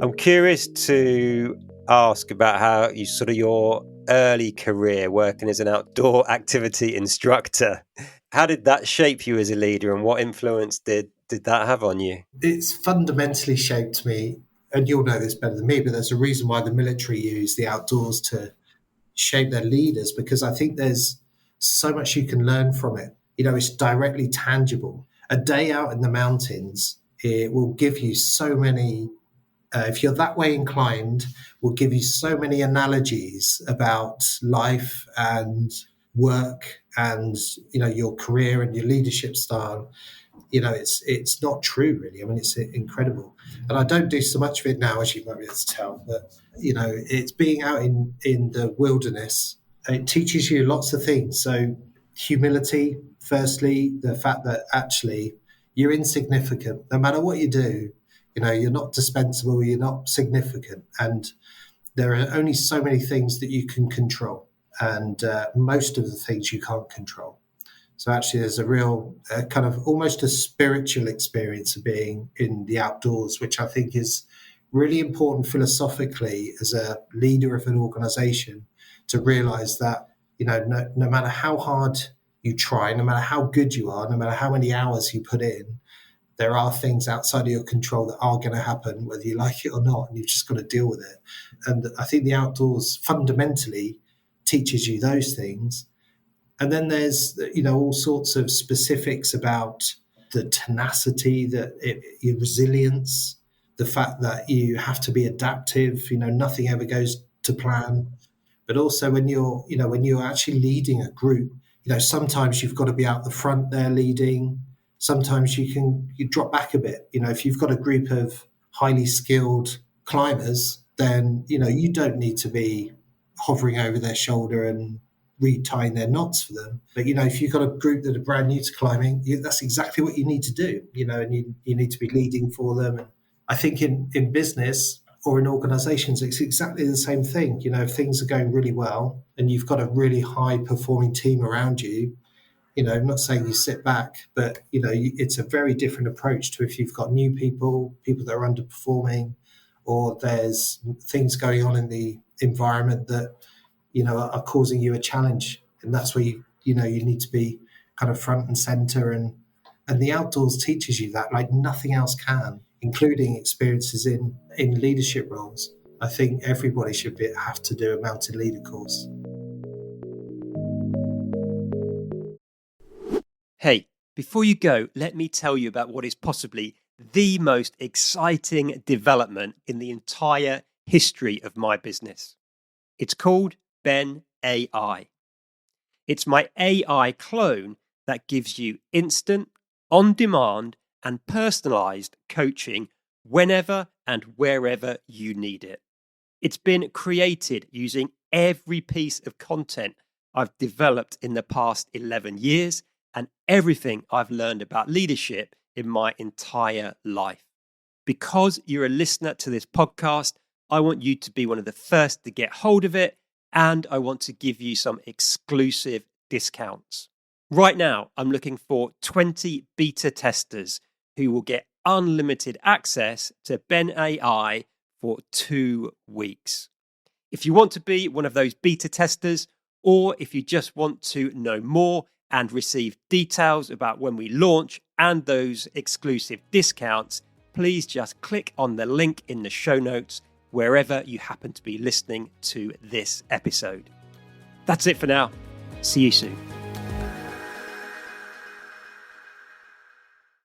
I'm curious to ask about how you sort of your early career working as an outdoor activity instructor. How did that shape you as a leader, and what influence did that have on you? It's fundamentally shaped me, and you'll know this better than me, but there's a reason why the military use the outdoors to shape their leaders, because I think there's so much you can learn from it. It's directly tangible. A day out in the mountains, it will give you so many, if you're that way inclined, will give you so many analogies about life and work and, your career and your leadership style. It's not true, really. I mean, it's incredible. And I don't do so much of it now, as you might be able to tell, but, it's being out in the wilderness. It teaches you lots of things. So humility, firstly, the fact that actually you're insignificant. No matter what you do, you're not dispensable, you're not significant. And there are only so many things that you can control. And most of the things you can't control. So actually, there's a real kind of almost a spiritual experience of being in the outdoors, which I think is really important philosophically as a leader of an organization to realize that, no matter how hard you try, no matter how good you are, no matter how many hours you put in, there are things outside of your control that are going to happen, whether you like it or not, and you've just got to deal with it. And I think the outdoors fundamentally teaches you those things. And then there's, all sorts of specifics about the tenacity, your resilience, the fact that you have to be adaptive. Nothing ever goes to plan. But also when you're actually leading a group, sometimes you've got to be out the front there leading. Sometimes you drop back a bit. If you've got a group of highly skilled climbers, then, you don't need to be hovering over their shoulder and retying their knots for them. But, if you've got a group that are brand new to climbing, that's exactly what you need to do, and you need to be leading for them. And I think in business or in organizations, it's exactly the same thing. If things are going really well and you've got a really high performing team around you, I'm not saying you sit back, but, it's a very different approach to if you've got new people that are underperforming, or there's things going on in the environment that, are causing you a challenge. And that's where you need to be kind of front and center. And the outdoors teaches you that like nothing else can, including experiences in leadership roles. I think everybody should have to do a mountain leader course. Hey, before you go, let me tell you about what is possibly the most exciting development in the entire history of my business. It's called Ben AI. It's my AI clone that gives you instant, on-demand, and personalized coaching whenever and wherever you need it. It's been created using every piece of content I've developed in the past 11 years and everything I've learned about leadership in my entire life. Because you're a listener to this podcast, I want you to be one of the first to get hold of it, and I want to give you some exclusive discounts. Right now, I'm looking for 20 beta testers who will get unlimited access to Ben AI for 2 weeks. If you want to be one of those beta testers, or if you just want to know more and receive details about when we launch and those exclusive discounts, please just click on the link in the show notes wherever you happen to be listening to this episode. That's it for now. See you soon.